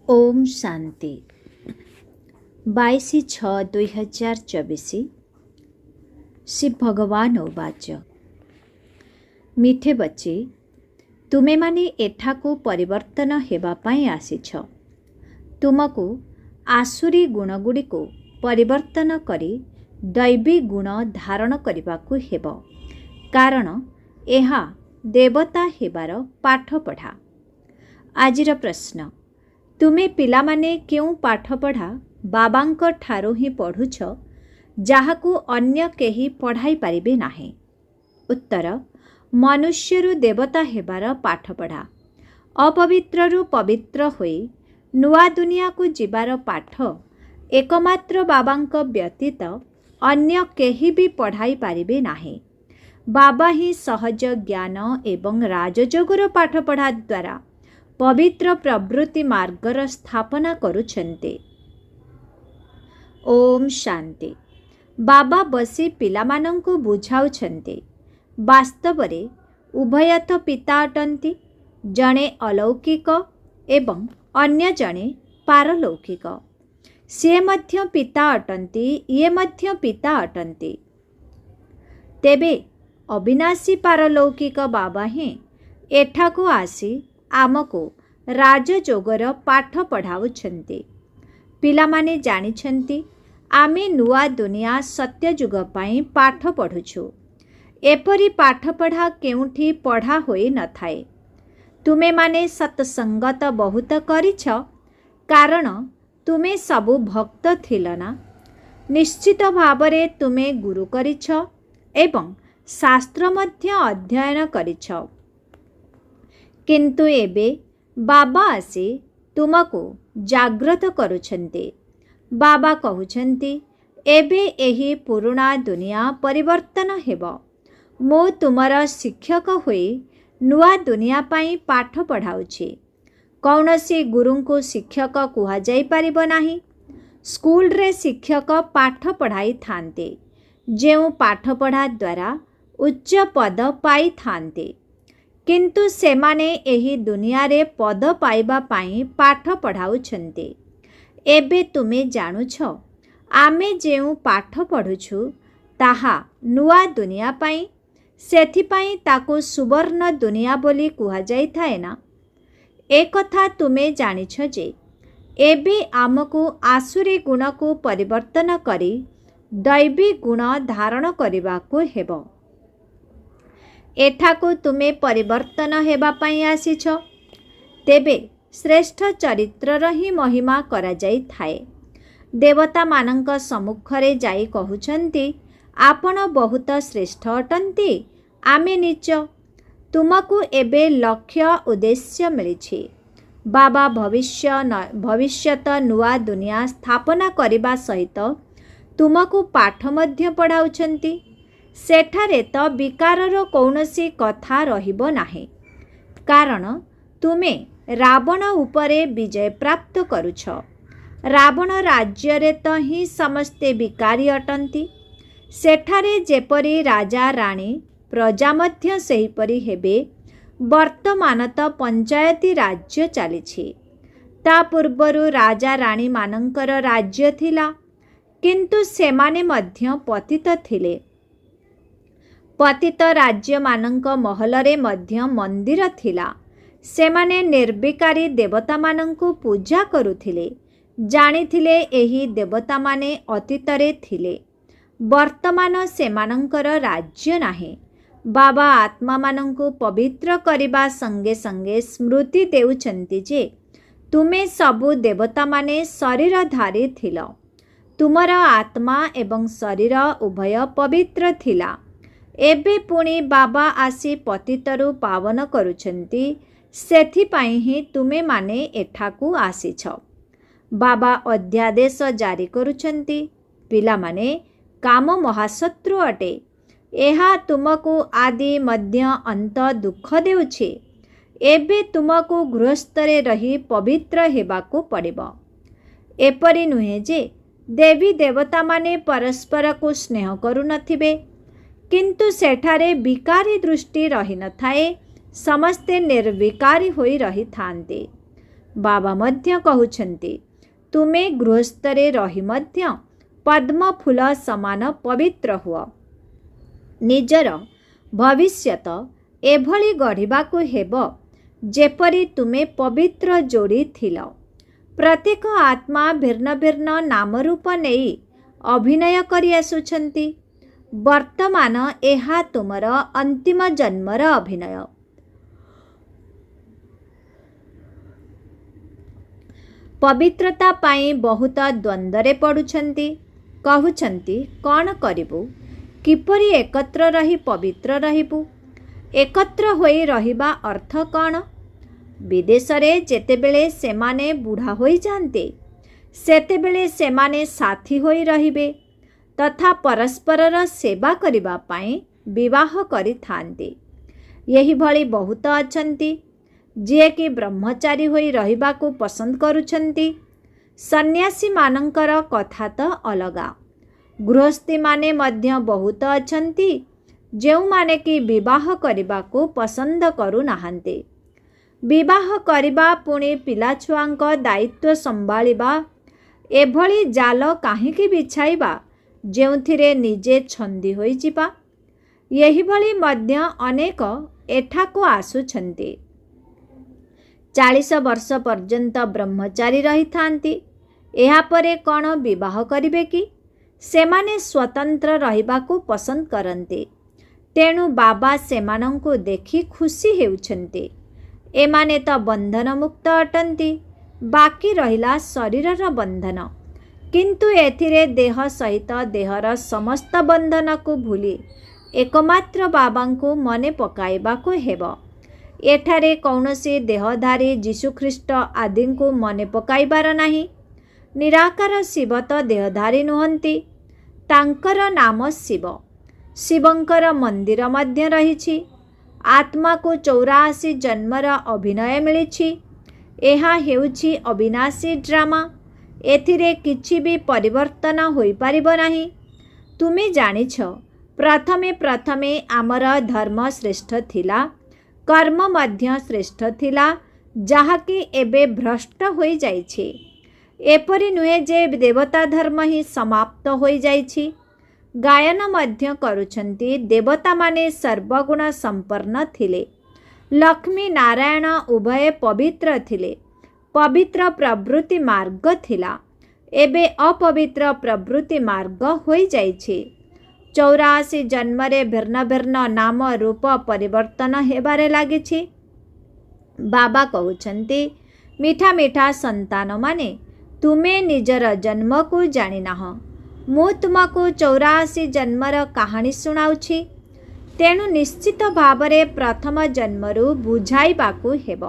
ओम शांति 22/6/2024 श्री भगवान उवाच मिठे बच्चे तुमे माने एठाकू परिवर्तन हेबा पाई आसीछ। तुमको आसुरी गुणगुड़ी को परिवर्तन करी दैवी गुण धारण करबाकू हेब, कारण एहा देवता हेबार पाठ पढ़ा। आजिर प्रश्न, तुमे पिलामाने क्यों पाठ पढ़ा बाबांक ठारू ही पढ़ुछ जाहाकू अन्य केही पढ़ाई पारिबे नाही? उत्तर, मनुष्यरु देवता हेबार पाठ पढ़ा। अपवित्ररु पवित्र होई नुआ दुनिया को जीवार पाठ एकमात्र बाबांक व्यतीत अन्य केही भी पढ़ाई पारिबे नाही। बाबा ही सहज ज्ञान एवं राजयोगर पाठ पढ़ा द्वारा पवित्र प्रवृत्ति मार्गर स्थापना करुछन्ते। ओम शांति। बाबा बसी पिलामानंकु बुझाउछन्ते वास्तवरे उभय तो पिता अटंती, जणे अलौकिक एवं अन्य जणे पारलौकिक। से मध्य पिता अटंती, ये मध्य पिता अटंती। तेबे अविनाशी पारलौकिक बाबा ही एठाकू आसी आमको राजयोगर पाठ पढ़ाउछन्ते। पिलामाने जानिछन्ति आमे नुआ दुनिया सत्ययुग पाई पाठ पढ़ुछु। एपरी पाठ पढ़ा केउठी पढ़ा होई न थाए। तुमे माने सत्संगत बहुत करिछ, कारण तुमे सबु भक्त थिल ना। निश्चित भावरे तुमे गुरु करिछ एवं शास्त्र मध्य अध्ययन करिछ। किंतु एबे बाबा आसी तुमको जाग्रत करुछन्ते। बाबा कहउछन्ति एबे एही पुरुणा दुनिया परिवर्तन हेब। मो तुमर शिक्षक होई नुआ दुनिया पाई पाठ पढ़ाउछि। कौनसी गुरुंको शिक्षक कुहा जाई पारिबो नाही। स्कूल रे शिक्षक पाठ पढ़ाई थान्ते, जेउ पाठ पढ़ा द्वारा उच्च पद पाई थान्ते। किंतु सेमाने एही दुनिया रे पद पाइबा पाई पाठ पढ़ाउछन्ते। एबे तुमे जानुछ आमे जेउ पाठ पढ़ुछु ताहा नुआ दुनिया पाई, सेथिपाई ताको सुवर्ण दुनिया बोली कुहा जाई थाए ना। एक कथा तुमे जानिछ जे एबे आमको आसुरी गुण को परिवर्तन करी दैवी गुण धारण करबाको हेबो। एठाको तुमे परिवर्तन हेबा पाई आसीछ। तेबे श्रेष्ठ चरित्रर ही महिमा करा जाई थाए। देवता मानंक सम्मुखरे जाई कहउछन्ति आपण बहुत श्रेष्ठ अटन्ति, आमे नीच। तुमको एबे लक्ष्य उद्देश्य मिलिछि। बाबा भविष्यत नुआ दुनिया स्थापना करिबा सहित तुमको पाठ मध्य पढ़ाउछन्ति। सेठारे तो विकारर कौनसी कथा रहिबो नाही, कारण तुमे रावण उपरे विजय प्राप्त करुछ। रावण राज्य रे तो ही समस्ते विकारी अटंती। सेठारे जेपरी राजा राणी प्रजा मध्य सेहीपरि हेबे। वर्तमान तो पंचायती राज्य चलिछि। ता पूर्वरु राजा राणी मानंकर राज्य थिला, किंतु सेमाने मध्य पतित थिले। पतित राज्य मानंक महलरे मध्य मंदिर थिला। सेमाने निर्विकारी देवता मानंकु पूजा करुथिले। जानिथिले एही देवता माने अतीतरे थिले। वर्तमान सेमानंकर राज्य नाही। बाबा आत्मा मानंकु पवित्र करिबा संगे संगे स्मृति देउछन्ति जे तुमे सबु देवता माने शरीरधारी थिल। तुमर आत्मा एवं शरीर उभय पवित्र थिला। एबे पुणी बाबा आसी पतितरु पावन करुछन्ति। सेथिपाई ही तुमे माने एठाकू आसीछ। बाबा अध्यादेश जारी करुछन्ति, पिला माने काम महाशत्रु अटे। एहा तुमको आदि मध्य अंत दुख देउछि। एबे तुमको गृहस्थरे रही पवित्र हेबाकू पड़िबो। एपरि नुहे जे देवी देवता माने परस्पर को स्नेह करू नथिबे, किंतु सेठारे विकारी दृष्टि रही न थाए। समस्ते निर्विकारी होई रही थांते। ବାବା ମଧ୍ୟ କହୁଛନ୍ତି, ତୁମେ ଗୃହସ୍ଥରେ ରହି ମଧ୍ୟ ପଦ୍ମ ଫୁଲ ସମାନ ପବିତ୍ର ହୁଅ। ନିଜର ଭବିଷ୍ୟତ ଏଭଳି ଗଢ଼ିବାକୁ ହେବ ଯେପରି ତୁମେ ପବିତ୍ର ଯୋଡ଼ି ଥିଲ। ପ୍ରତ୍ୟେକ ଆତ୍ମା ଭିନ୍ନ ଭିନ୍ନ ନାମରୂପ ନେଇ ଅଭିନୟ କରି ଆସୁଛନ୍ତି। ବର୍ତ୍ତମାନ ଏହା ତୁମର ଅନ୍ତିମ ଜନ୍ମର ଅଭିନୟ। ପବିତ୍ରତା ପାଇଁ ବହୁତ ଦ୍ୱନ୍ଦ୍ୱରେ ପଡ଼ୁଛନ୍ତି। କହୁଛନ୍ତି, କ'ଣ କରିବୁ? କିପରି ଏକତ୍ର ରହି ପବିତ୍ର ରହିବୁ? ଏକତ୍ର ହୋଇ ରହିବା ଅର୍ଥ କ'ଣ? ବିଦେଶରେ ଯେତେବେଳେ ସେମାନେ ବୁଢ଼ା ହୋଇଯାଆନ୍ତି, ସେତେବେଳେ ସେମାନେ ସାଥୀ ହୋଇ ରହିବେ ତଥା ପରସ୍ପରର ସେବା କରିବା ପାଇଁ ବିବାହ କରିଥାନ୍ତି। ଏହିଭଳି ବହୁତ ଅଛନ୍ତି ଯିଏକି ବ୍ରହ୍ମଚାରୀ ହୋଇ ରହିବାକୁ ପସନ୍ଦ କରୁଛନ୍ତି। ସନ୍ନ୍ୟାସୀମାନଙ୍କର କଥା ତ ଅଲଗା। ଗୃହସ୍ଥୀମାନେ ମଧ୍ୟ ବହୁତ ଅଛନ୍ତି ଯେଉଁମାନେ କି ବିବାହ କରିବାକୁ ପସନ୍ଦ କରୁନାହାନ୍ତି। ବିବାହ କରିବା ପୁଣି ପିଲାଛୁଆଙ୍କ ଦାୟିତ୍ୱ ସମ୍ଭାଳିବା, ଏଭଳି ଜାଲ କାହିଁକି ବିଛାଇବା ଯେଉଁଥିରେ ନିଜେ ଛନ୍ଦି ହୋଇଯିବା? ଏହିଭଳି ମଧ୍ୟ ଅନେକ ଏଠାକୁ ଆସୁଛନ୍ତି। 40 ବର୍ଷ ପର୍ଯ୍ୟନ୍ତ ବ୍ରହ୍ମଚାରୀ ରହିଥାନ୍ତି। ଏହାପରେ କ'ଣ ବିବାହ କରିବେ କି? ସେମାନେ ସ୍ୱତନ୍ତ୍ର ରହିବାକୁ ପସନ୍ଦ କରନ୍ତି। ତେଣୁ ବାବା ସେମାନଙ୍କୁ ଦେଖି ଖୁସି ହେଉଛନ୍ତି। ଏମାନେ ତ ବନ୍ଧନମୁକ୍ତ ଅଟନ୍ତି, ବାକି ରହିଲା ଶରୀରର ବନ୍ଧନ। କିନ୍ତୁ ଏଥିରେ ଦେହ ସହିତ ଦେହର ସମସ୍ତ ବନ୍ଧନକୁ ଭୁଲି ଏକମାତ୍ର ବାବାଙ୍କୁ ମନେ ପକାଇବାକୁ ହେବ। ଏଠାରେ କୌଣସି ଦେହଧାରୀ ଯୀଶୁଖ୍ରୀଷ୍ଟ ଆଦିଙ୍କୁ ମନେ ପକାଇବାର ନାହିଁ। ନିରାକାର ଶିବ ତ ଦେହଧାରୀ ନୁହନ୍ତି, ତାଙ୍କର ନାମ ଶିବ। ଶିବଙ୍କର ମନ୍ଦିର ମଧ୍ୟ ରହିଛି। ଆତ୍ମାକୁ 84 ଜନ୍ମର ଅଭିନୟ ମିଳିଛି। ଏହା ହେଉଛି ଅବିନାଶୀ ଡ୍ରାମା। ଏଥିରେ କିଛି ବି ପରିବର୍ତ୍ତନ ହୋଇପାରିବ ନାହିଁ। ତୁମେ ଜାଣିଛ, ପ୍ରଥମେ ପ୍ରଥମେ ଆମର ଧର୍ମ ଶ୍ରେଷ୍ଠ ଥିଲା, କର୍ମ ମଧ୍ୟ ଶ୍ରେଷ୍ଠ ଥିଲା, ଯାହାକି ଏବେ ଭ୍ରଷ୍ଟ ହୋଇଯାଇଛି। ଏପରି ନୁହେଁ ଯେ ଦେବତା ଧର୍ମ ହିଁ ସମାପ୍ତ ହୋଇଯାଇଛି। ଗାୟନ ମଧ୍ୟ କରୁଛନ୍ତି, ଦେବତାମାନେ ସର୍ବଗୁଣ ସମ୍ପନ୍ନ ଥିଲେ। ଲକ୍ଷ୍ମୀ ନାରାୟଣ ଉଭୟ ପବିତ୍ର ଥିଲେ। ପବିତ୍ର ପ୍ରବୃତ୍ତି ମାର୍ଗ ଥିଲା। ଏବେ ଅପବିତ୍ର ପ୍ରବୃତ୍ତି ମାର୍ଗ ହୋଇଯାଇଛି। 84 ଜନ୍ମରେ ଭିନ୍ନ ଭିନ୍ନ ନାମ ରୂପ ପରିବର୍ତ୍ତନ ହେବାରେ ଲାଗିଛି। ବାବା କହୁଛନ୍ତି, ମିଠା ମିଠା ସନ୍ତାନମାନେ, ତୁମେ ନିଜର ଜନ୍ମକୁ ଜାଣିନାହଁ। ମୁଁ ତୁମକୁ 84 ଜନ୍ମର କାହାଣୀ ଶୁଣାଉଛି। ତେଣୁ ନିଶ୍ଚିତ ଭାବରେ ପ୍ରଥମ ଜନ୍ମରୁ ବୁଝାଇବାକୁ ହେବ।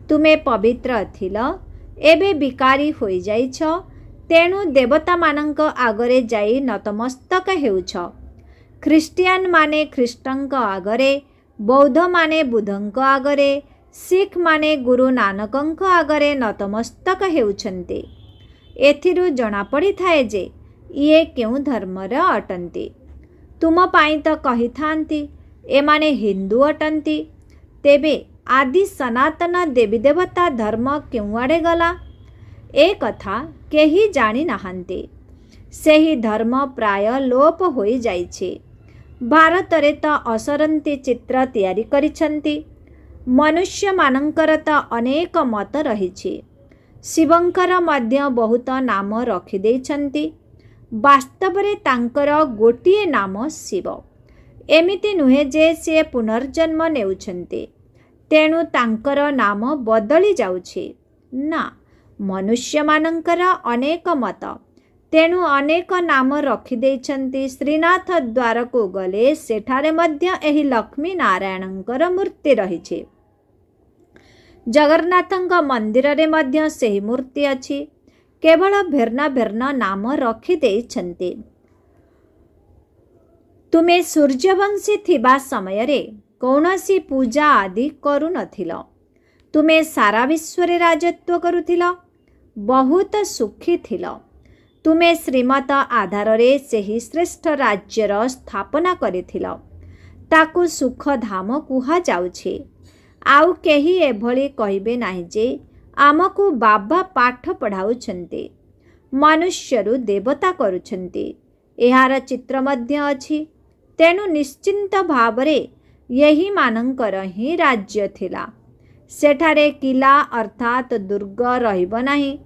ତୁମେ ପବିତ୍ର ଥିଲ, ଏବେ ବିକାରୀ ହୋଇଯାଇଛ। ତେଣୁ ଦେବତାମାନଙ୍କ ଆଗରେ ଯାଇ ନତମସ୍ତକ ହେଉଛ। ଖ୍ରୀଷ୍ଟିଆନମାନେ ଖ୍ରୀଷ୍ଟଙ୍କ ଆଗରେ, ବୌଦ୍ଧମାନେ ବୁଦ୍ଧଙ୍କ ଆଗରେ, ଶିଖମାନେ ଗୁରୁ ନାନକଙ୍କ ଆଗରେ ନତମସ୍ତକ ହେଉଛନ୍ତି। ଏଥିରୁ ଜଣାପଡ଼ିଥାଏ ଯେ ଇଏ କେଉଁ ଧର୍ମର ଅଟନ୍ତି। ତୁମ ପାଇଁ ତ କହିଥାନ୍ତି ଏମାନେ ହିନ୍ଦୁ ଅଟନ୍ତି। ତେବେ ଆଦି ସନାତନ ଦେବୀ ଦେବତା ଧର୍ମ କେଉଁଆଡ଼େ ଗଲା? ଏ କଥା କେହି ଜାଣିନାହାନ୍ତି। ସେହି ଧର୍ମ ପ୍ରାୟ ଲୋପ ହୋଇଯାଇଛି। ଭାରତରେ ତ ଅସରନ୍ତି ଚିତ୍ର ତିଆରି କରିଛନ୍ତି। ମନୁଷ୍ୟମାନଙ୍କର ତ ଅନେକ ମତ ରହିଛି। ଶିବଙ୍କର ମଧ୍ୟ ବହୁତ ନାମ ରଖିଦେଇଛନ୍ତି। ବାସ୍ତବରେ ତାଙ୍କର ଗୋଟିଏ ନାମ ଶିବ। ଏମିତି ନୁହେଁ ଯେ ସେ ପୁନର୍ଜନ୍ମ ନେଉଛନ୍ତି, ତେଣୁ ତାଙ୍କର ନାମ ବଦଳି ଯାଉଛି। ନା, ମନୁଷ୍ୟମାନଙ୍କର ଅନେକ ମତ, ତେଣୁ ଅନେକ ନାମ ରଖିଦେଇଛନ୍ତି। ଶ୍ରୀନାଥ ଦ୍ୱାରକୁ ଗଲେ ସେଠାରେ ମଧ୍ୟ ଏହି ଲକ୍ଷ୍ମୀ ନାରାୟଣଙ୍କର ମୂର୍ତ୍ତି ରହିଛି। ଜଗନ୍ନାଥଙ୍କ ମନ୍ଦିରରେ ମଧ୍ୟ ସେହି ମୂର୍ତ୍ତି ଅଛି। କେବଳ ଭିନ୍ନ ଭିନ୍ନ ନାମ ରଖିଦେଇଛନ୍ତି। ତୁମେ ସୂର୍ଯ୍ୟବଂଶୀ ଥିବା ସମୟରେ କୌଣସି ପୂଜା ଆଦି କରୁନଥିଲ। ତୁମେ ସାରା ବିଶ୍ୱରେ ରାଜତ୍ୱ କରୁଥିଲ। ବହୁତ ସୁଖୀ ଥିଲ। ତୁମେ ଶ୍ରୀମତ ଆଧାରରେ ସେହି ଶ୍ରେଷ୍ଠ ରାଜ୍ୟର ସ୍ଥାପନା କରିଥିଲ। ତାକୁ ସୁଖଧାମ କୁହାଯାଉଛି। ଆଉ କେହି ଏଭଳି କହିବେ ନାହିଁ ଯେ आमको बाबा पाठ पढ़ाउछन्ति, मनुष्यरु देवता करुछन्ति। एहार चित्र मध्य अछि। तेणु निश्चिंत भावरे यही मानंकर ही राज्य थिला। सेठारे किला अर्थात दुर्ग रहिब नाही।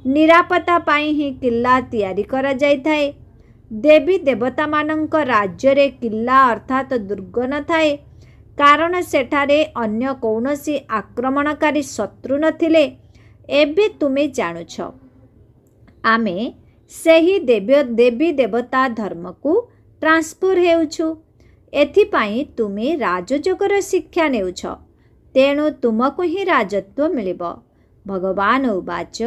निरापत्ता पाई ही किला तैयारी करा जाइथाए। देवी देवता मानंक राज्य रे किला अर्थात दुर्ग न थाए, कारण सेठारे अन्य कौनसी आक्रमणकारी शत्रु नथिले। एबे तुमे जानुछ आमे सेही देवी देवता धर्म को ट्रांसफर हेउछु। एथिपाई तुमे राजयोगर शिक्षा नेउछ, तेणु तुमको ही राजत्व मिलिब। भगवान उवाच,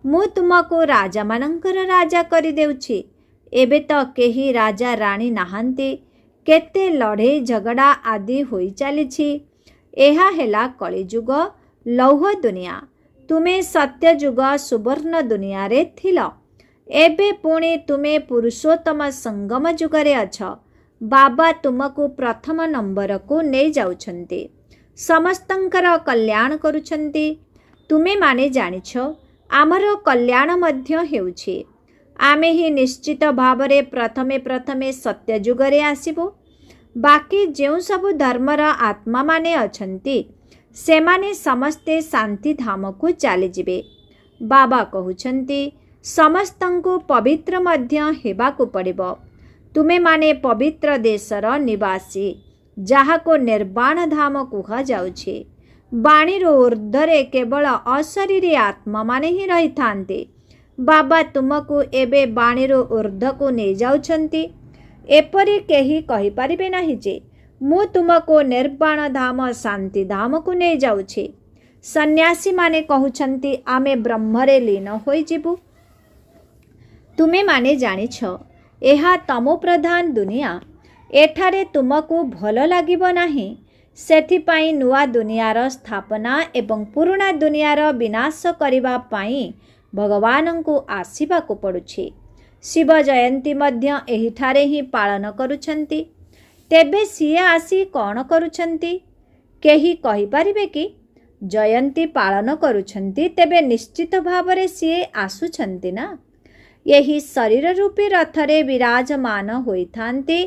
मु तुमको राजा मानंकर राजा करि देउछि। एबे तो केही राजा राणी नाहांती। केते लड़े झगड़ा आदि होई चलीछि। एहा हेला कलिजुग लौह दुनिया। तुमे सत्य जुग सुवर्ण दुनिया रे थिल। एबे पुणी तुमे पुरुषोत्तम संगम जुगरे अछ। बाबा तुमको प्रथम नंबर को नहीं जाउछन्ति, समस्तंकर कल्याण करुछन्ति। तुमे माने जानिछ आमर कल्याण मध्य हेउछि। आमे ही निश्चित भावरे प्रथमे प्रथमे सत्य जुगरे आसिबो। बाकी जेउ सबु धर्मर आत्मा माने अछन्ति सेमाने समस्ते शांति धाम को चली जिबे। बाबा कहउछन्ति समस्तंको पवित्र मध्य हेबाकु पड़िबो। तुमे माने पवित्र देशर निवासी, जाहाको निर्वाण धाम कुहा जाउछि। बाणीर ऊर्ध्वरे केवल अशरीरी आत्मा माने ही रही थांते। बाबा तुमको एबे बाणीर ऊर्ध्व को नहीं जाउछन्ति। एपरि केही कहि परिबे नाही जे मु तुमको निर्वाण धाम शांति धाम को नहीं जाउछि। सन्यासी माने कहउछन्ति आमे ब्रह्मरे लीन होई जिबु। तुमे माने जानिछ एहा तमो प्रधान दुनिया। एठारे तुमको भल लागिबो नाही। सेथिपाई नुआ दुनियार स्थापना एवं पुराना दुनियार विनाश करिबा पाई भगवान को आसीबा को पड़ुछि। शिव जयंती मध्य एहिठारे ही पालन करुछन्ति। तेबे सिए आसी कौन करुछन्ति? केही कहि परिबे कि? जयंती पालन करुछन्ति तेबे निश्चित भावरे सिए आसुछन्ति ना। यही शरीर रूपी रथरे विराजमान होइथान्ति,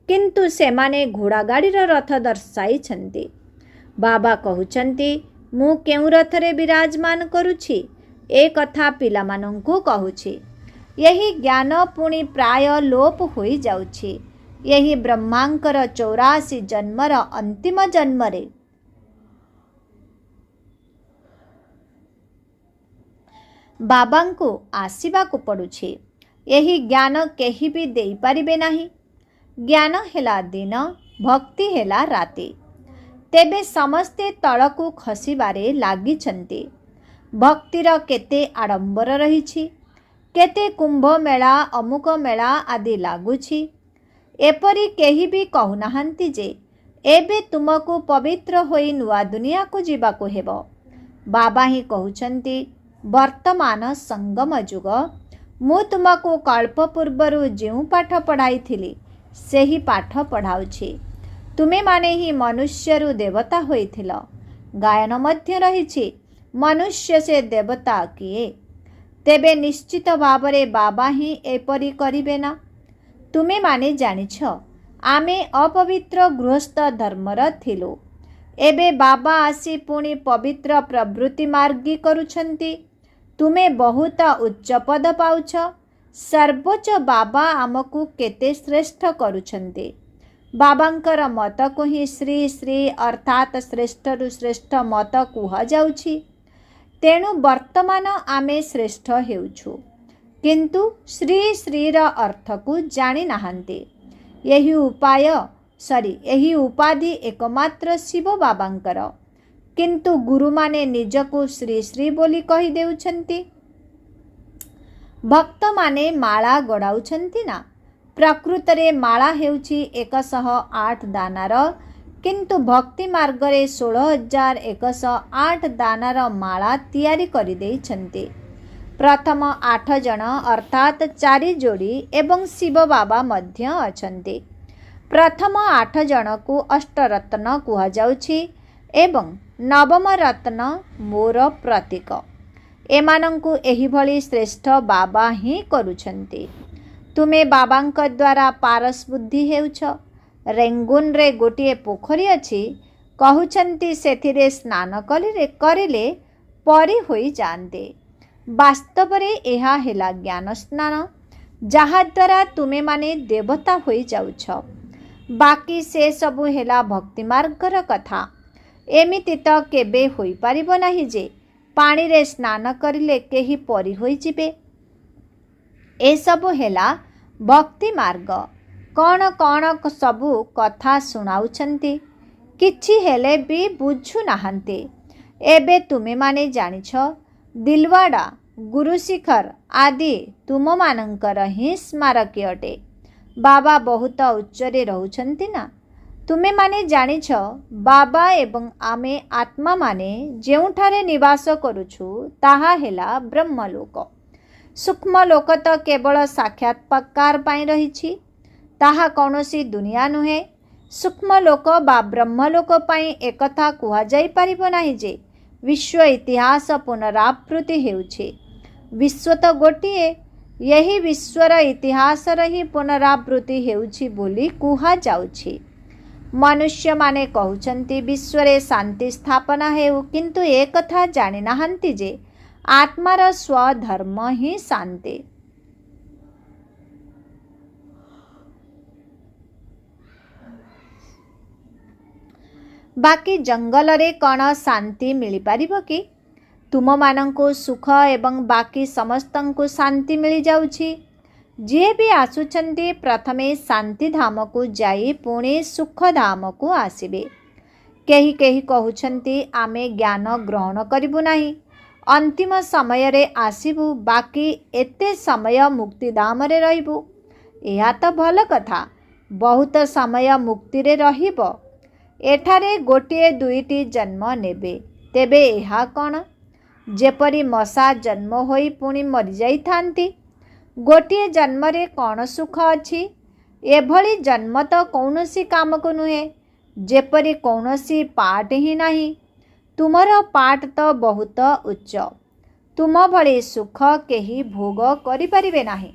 किंतु सेमाने घोड़ा गाड़ीर रथ दर्शाइछन्ति। बाबा कहउछन्ति मु केउ रथरे विराजमान करुछि ए कथा पिलामानंकु कहूछि। यही ज्ञान पुणी प्राय लोप होई जाउछि। यही ब्रह्मांकर 84 जन्मर अंतिम जन्मरे बाबांकु आसीबाकु पड़ुछि। यही ज्ञान केही भी देई परिबे नाही। ज्ञान हेला दिन, भक्ति हेला राति। तेबे समस्ते तळकु खसिबारे लागिछन्ति। भक्तिर केते आडंबर रहिछि, केते कुंभ मेला अमुक मेला आदि लागुछि। एपरि केही भी कहूनाहांति जे एबे तुमको पवित्र होई नुआ दुनिया को जीवाको हेबो। बाबा ही कहउछन्ति वर्तमान संगम जुग। मु तुमको कल्प पूर्वरु जेउ पाठ पढ़ाई थिली सेही पाठ पढ़ाउछि। तुमे माने ही मनुष्यरु देवता होइथिल। गायन मध्य रहिछि मनुष्य से देवता किए। तेबे निश्चित भावरे बाबा ही एपरि करिबे ना। तुमे माने जानिछ आमे अपवित्र गृहस्थ धर्मर थिलु। एबे बाबा आसी पुणी पवित्र प्रवृत्ति मार्गी करुछन्ति। तुमे बहुत उच्च पद पाउछ। सर्वोच्च बाबा आमकु केते श्रेष्ठ करुछन्ति। बाबांकर मत को ही श्री श्री अर्थात श्रेष्ठरु श्रेष्ठ मत कुहा जाउछि। तेणु वर्तमान आमे श्रेष्ठ हेउछु, किंतु श्री श्रीर अर्थ को जानी नाहांती। यही उपाधि एकमात्र शिव बाबांकर, किंतु गुरु माने निजको श्री श्री बोली कहि देउछन्ति। भक्त माने माला गड़ाउछन्ति ना। प्रकृतरे माला हेउछि 108 दानार, किंतु भक्ति मार्गरे 16,108 दानार माला तैयारी करि देइछन्ति। प्रथम 8 जन अर्थात 4 जोड़ी एवं शिव बाबा मध्य अछन्ति। प्रथम 8 जन को अष्टरत्न कुहा जाउछि ଏବଂ ନବମ ରତ୍ନ ମୋର ପ୍ରତୀକ। ଏମାନଙ୍କୁ ଏହିଭଳି ଶ୍ରେଷ୍ଠ ବାବା ହିଁ କରୁଛନ୍ତି। ତୁମେ ବାବାଙ୍କ ଦ୍ୱାରା ପାରସ ବୁଦ୍ଧି ହେଉଛ। ରେଙ୍ଗୁନରେ ଗୋଟିଏ ପୋଖରୀ ଅଛି। କହୁଛନ୍ତି ସେଥିରେ ସ୍ନାନ କରିଲେ ପରି ହୋଇଯାଆନ୍ତେ। ବାସ୍ତବରେ ଏହା ହେଲା ଜ୍ଞାନ ସ୍ନାନ, ଯାହାଦ୍ୱାରା ତୁମେମାନେ ଦେବତା ହୋଇଯାଉଛ। ବାକି ସେସବୁ ହେଲା ଭକ୍ତି ମାର୍ଗର କଥା। ଏମିତି ତ କେବେ ହୋଇପାରିବ ନାହିଁ ଯେ ପାଣିରେ ସ୍ନାନ କରିଲେ କେହି ପରି ହୋଇଯିବେ। ଏସବୁ ହେଲା ଭକ୍ତି ମାର୍ଗ। କ'ଣ କ'ଣ ସବୁ କଥା ଶୁଣାଉଛନ୍ତି, କିଛି ହେଲେ ବି ବୁଝୁନାହାନ୍ତି। ଏବେ ତୁମେମାନେ ଜାଣିଛ ଦିଲୱାଡ଼ା, ଗୁରୁ ଶିଖର ଆଦି ତୁମମାନଙ୍କର ହିଁ ସ୍ମାରକୀ ଅଟେ। ବାବା ବହୁତ ଉଚ୍ଚରେ ରହୁଛନ୍ତି ନା। ତୁମେମାନେ ଜାଣିଛ ବାବା ଏବଂ ଆମେ ଆତ୍ମାମାନେ ଯେଉଁଠାରେ ନିବାସ କରୁଛୁ ତାହା ହେଲା ବ୍ରହ୍ମଲୋକ। ସୂକ୍ଷ୍ମ ଲୋକ ତ କେବଳ ସାକ୍ଷାତକାର ପାଇଁ ରହିଛି, ତାହା କୌଣସି ଦୁନିଆ ନୁହେଁ। ସୂକ୍ଷ୍ମ ଲୋକ ବା ବ୍ରହ୍ମଲୋକ ପାଇଁ ଏକଥା କୁହାଯାଇପାରିବ ନାହିଁ ଯେ ବିଶ୍ୱ ଇତିହାସ ପୁନରାବୃତ୍ତି ହେଉଛି। ବିଶ୍ୱ ତ ଗୋଟିଏ, ଏହି ବିଶ୍ୱର ଇତିହାସର ହିଁ ପୁନରାବୃତ୍ତି ହେଉଛି ବୋଲି କୁହାଯାଉଛି। ମନୁଷ୍ୟମାନେ କହୁଛନ୍ତି ବିଶ୍ୱରେ ଶାନ୍ତି ସ୍ଥାପନା ହେଉ, କିନ୍ତୁ ଏକଥା ଜାଣିନାହାନ୍ତି ଯେ ଆତ୍ମାର ସ୍ୱଧର୍ମ ହିଁ ଶାନ୍ତି। ବାକି ଜଙ୍ଗଲରେ କ'ଣ ଶାନ୍ତି ମିଳିପାରିବ କି? ତୁମମାନଙ୍କୁ ସୁଖ ଏବଂ ବାକି ସମସ୍ତଙ୍କୁ ଶାନ୍ତି ମିଳିଯାଉଛି। ଯିଏ ବି ଆସୁଛନ୍ତି ପ୍ରଥମେ ଶାନ୍ତିଧାମକୁ ଯାଇ ପୁଣି ସୁଖଧାମକୁ ଆସିବେ। କେହି କେହି କହୁଛନ୍ତି ଆମେ ଜ୍ଞାନ ଗ୍ରହଣ କରିବୁ ନାହିଁ, ଅନ୍ତିମ ସମୟରେ ଆସିବୁ, ବାକି ଏତେ ସମୟ ମୁକ୍ତିଧାମରେ ରହିବୁ। ଏହା ତ ଭଲ କଥା, ବହୁତ ସମୟ ମୁକ୍ତିରେ ରହିବ। ଏଠାରେ ଗୋଟିଏ ଦୁଇଟି ଜନ୍ମ ନେବେ, ତେବେ ଏହା କ'ଣ? ଯେପରି ମଶା ଜନ୍ମ ହୋଇ ପୁଣି ମରିଯାଇଥାନ୍ତି। ଗୋଟିଏ ଜନ୍ମରେ କ'ଣ ସୁଖ ଅଛି? ଏଭଳି ଜନ୍ମ ତ କୌଣସି କାମକୁ ନୁହେଁ। ଯେପରି କୌଣସି ପାଠ ହିଁ ନାହିଁ। ତୁମର ପାଠ ତ ବହୁତ ଉଚ୍ଚ। ତୁମ ଭଳି ସୁଖ କେହି ଭୋଗ କରିପାରିବେ ନାହିଁ।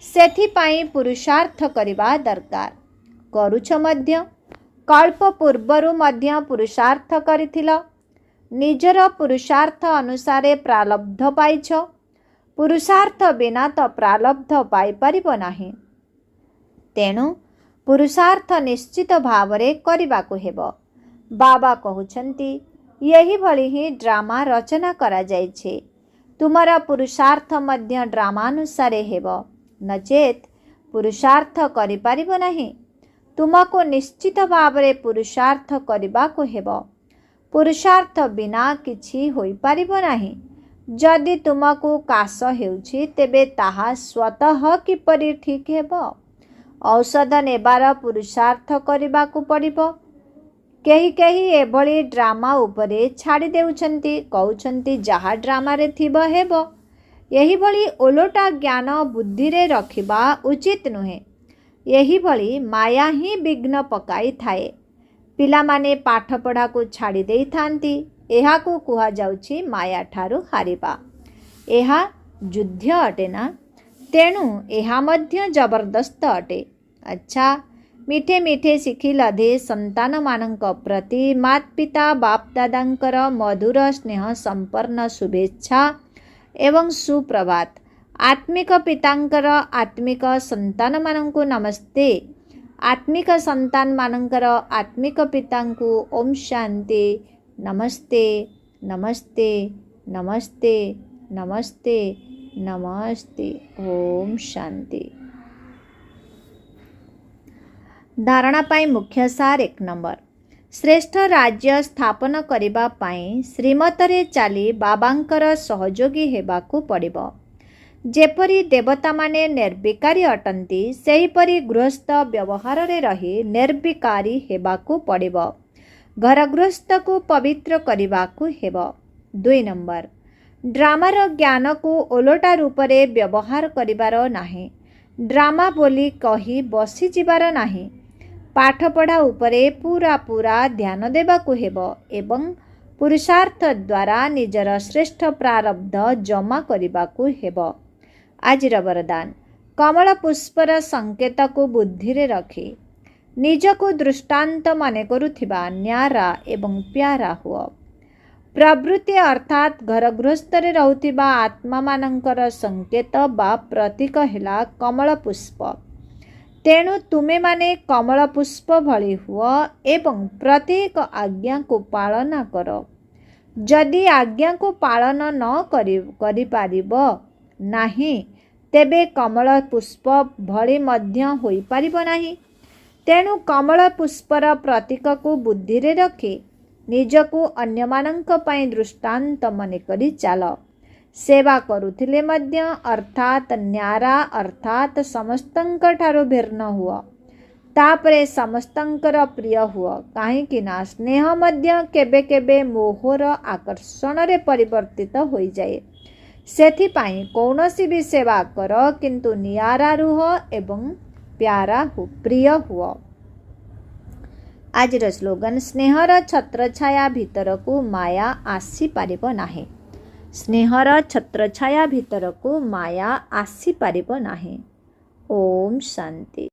ସେଥିପାଇଁ ପୁରୁଷାର୍ଥ କରିବା ଦରକାର। କରୁଛ ମଧ୍ୟ। କଳ୍ପ ପୂର୍ବରୁ ମଧ୍ୟ ପୁରୁଷାର୍ଥ କରିଥିଲ। ନିଜର ପୁରୁଷାର୍ଥ ଅନୁସାରେ ପ୍ରାରବ୍ଧ ପାଇଛ। ପୁରୁଷାର୍ଥ ବିନା ତ ପ୍ରାରବ୍ଧ ପାଇପାରିବ ନାହିଁ। ତେଣୁ ପୁରୁଷାର୍ଥ ନିଶ୍ଚିତ ଭାବରେ କରିବାକୁ ହେବ। ବାବା କହୁଛନ୍ତି ଏହିଭଳି ହିଁ ଡ୍ରାମା ରଚନା କରାଯାଇଛି। ତୁମର ପୁରୁଷାର୍ଥ ମଧ୍ୟ ଡ୍ରାମାନୁସାରେ ହେବ, ନଚେତ୍ ପୁରୁଷାର୍ଥ କରିପାରିବ ନାହିଁ। ତୁମକୁ ନିଶ୍ଚିତ ଭାବରେ ପୁରୁଷାର୍ଥ କରିବାକୁ ହେବ। ପୁରୁଷାର୍ଥ ବିନା କିଛି ହୋଇପାରିବ ନାହିଁ। ଯଦି ତୁମକୁ କାଶ ହେଉଛି, ତେବେ ତାହା ସ୍ୱତଃ କିପରି ଠିକ୍ ହେବ? ଔଷଧ ନେବାର ପୁରୁଷାର୍ଥ କରିବାକୁ ପଡ଼ିବ। କେହି କେହି ଏଭଳି ଡ୍ରାମା ଉପରେ ଛାଡ଼ି ଦେଉଛନ୍ତି, କହୁଛନ୍ତି ଯାହା ଡ୍ରାମାରେ ଥିବ ହେବ। ଏହିଭଳି ଓଲଟା ଜ୍ଞାନ ବୁଦ୍ଧିରେ ରଖିବା ଉଚିତ ନୁହେଁ। ଏହିଭଳି ମାୟା ହିଁ ବିଘ୍ନ ପକାଇଥାଏ। ପିଲାମାନେ ପାଠପଢ଼ାକୁ ଛାଡ଼ି ଦେଇଥାନ୍ତି। ଏହାକୁ କୁହାଯାଉଛି ମାୟାଠାରୁ ହାରିବା। ଏହା ଯୁଦ୍ଧ ଅଟେ ନା, ତେଣୁ ଏହା ମଧ୍ୟ ଜବରଦସ୍ତ ଅଟେ। ଆଚ୍ଛା, ମିଠେ ମିଠେ ଶିଖିଲଧେ ସନ୍ତାନମାନଙ୍କ ପ୍ରତି ମାତା ପିତା ବାପ ଦାଦାଙ୍କର ମଧୁର ସ୍ନେହ ସମ୍ପନ୍ନ ଶୁଭେଚ୍ଛା ଏବଂ ସୁପ୍ରଭାତ। ଆତ୍ମିକ ପିତାଙ୍କର ଆତ୍ମିକ ସନ୍ତାନମାନଙ୍କୁ ନମସ୍ତେ। ଆତ୍ମିକ ସନ୍ତାନମାନଙ୍କର ଆତ୍ମିକ ପିତାଙ୍କୁ ଓମ୍ ଶାନ୍ତି। ନମସ୍ତେ ନମସ୍ତେ ନମସ୍ତେ ନମସ୍ତେ ନମସ୍ତେ। ଓମ୍ ଶାନ୍ତି। ଧାରଣା ପାଇଁ ମୁଖ୍ୟ ସାର 1 ନମ୍ବର। ଶ୍ରେଷ୍ଠ ରାଜ୍ୟ ସ୍ଥାପନ କରିବା ପାଇଁ ଶ୍ରୀମତରେ ଚାଲି ବାବାଙ୍କର ସହଯୋଗୀ ହେବାକୁ ପଡ଼ିବ। ଯେପରି ଦେବତାମାନେ ନିର୍ବିକାରୀ ଅଟନ୍ତି, ସେହିପରି ଗୃହସ୍ଥ ବ୍ୟବହାରରେ ରହି ନିର୍ବିକାରୀ ହେବାକୁ ପଡ଼ିବ। ଘର ଗୃହସ୍ଥକୁ ପବିତ୍ର କରିବାକୁ ହେବ। 2 ନମ୍ବର। ଡ୍ରାମାର ଜ୍ଞାନକୁ ଓଲଟା ରୂପରେ ବ୍ୟବହାର କରିବାର ନାହିଁ। ଡ୍ରାମା ବୋଲି କହି ବସିଯିବାର ନାହିଁ। ପାଠପଢ଼ା ଉପରେ ପୂରା ଧ୍ୟାନ ଦେବାକୁ ହେବ ଏବଂ ପୁରୁଷାର୍ଥ ଦ୍ୱାରା ନିଜର ଶ୍ରେଷ୍ଠ ପ୍ରାରବ୍ଧ ଜମା କରିବାକୁ ହେବ। ଆଜିର ବରଦାନ, କମଳ ପୁଷ୍ପର ସଂକେତକୁ ବୁଦ୍ଧିରେ ରଖି ନିଜକୁ ଦୃଷ୍ଟାନ୍ତ ମନେ କରୁଥିବା ନ୍ୟାରା ଏବଂ ପ୍ୟାରା ହୁଅ। ପ୍ରବୃତ୍ତି ଅର୍ଥାତ୍ ଘର ଗୃହସ୍ଥରେ ରହୁଥିବା ଆତ୍ମାମାନଙ୍କର ସଂକେତ ବା ପ୍ରତୀକ ହେଲା କମଳ ପୁଷ୍ପ। ତେଣୁ ତୁମେମାନେ କମଳ ପୁଷ୍ପ ଭଳି ହୁଅ ଏବଂ ପ୍ରତ୍ୟେକ ଆଜ୍ଞାକୁ ପାଳନ କର। ଯଦି ଆଜ୍ଞାକୁ ପାଳନ ନ କରିପାରିବ ନାହିଁ ତେବେ କମଳ ପୁଷ୍ପ ଭଳି ମଧ୍ୟ ହୋଇପାରିବ ନାହିଁ। ତେଣୁ କମଳ ପୁଷ୍ପର ପ୍ରତୀକକୁ ବୁଦ୍ଧିରେ ରଖି ନିଜକୁ ଅନ୍ୟମାନଙ୍କ ପାଇଁ ଦୃଷ୍ଟାନ୍ତ ମନେକରି ଚାଲ। ସେବା କରୁଥିଲେ ମଧ୍ୟ ଅର୍ଥାତ୍ ନ୍ୟାରା ଅର୍ଥାତ୍ ସମସ୍ତଙ୍କଠାରୁ ଭିନ୍ନ ହୁଅ। ତାପରେ ସମସ୍ତଙ୍କର ପ୍ରିୟ ହୁଅ, କାହିଁକି ନା ସ୍ନେହ ମଧ୍ୟ କେବେ କେବେ ମୋହର ଆକର୍ଷଣରେ ପରିବର୍ତ୍ତିତ ହୋଇଯାଏ। ସେଥିପାଇଁ କୌଣସି ବି ସେବା କର କିନ୍ତୁ ନିଆରା ରୁହ ଏବଂ ପ୍ରିୟ ହୁଅ। ଆଜିର ସ୍ଲୋଗାନ, ସ୍ନେହର ଛତ୍ରଛାୟା ଭିତରକୁ ମାୟା ଆସିପାରିବ ନାହିଁ। ସ୍ନେହର ଛତ୍ରଛାୟା ଭିତରକୁ ମାୟା ଆସିପାରିବ ନାହିଁ। ଓମ୍ ଶାନ୍ତି।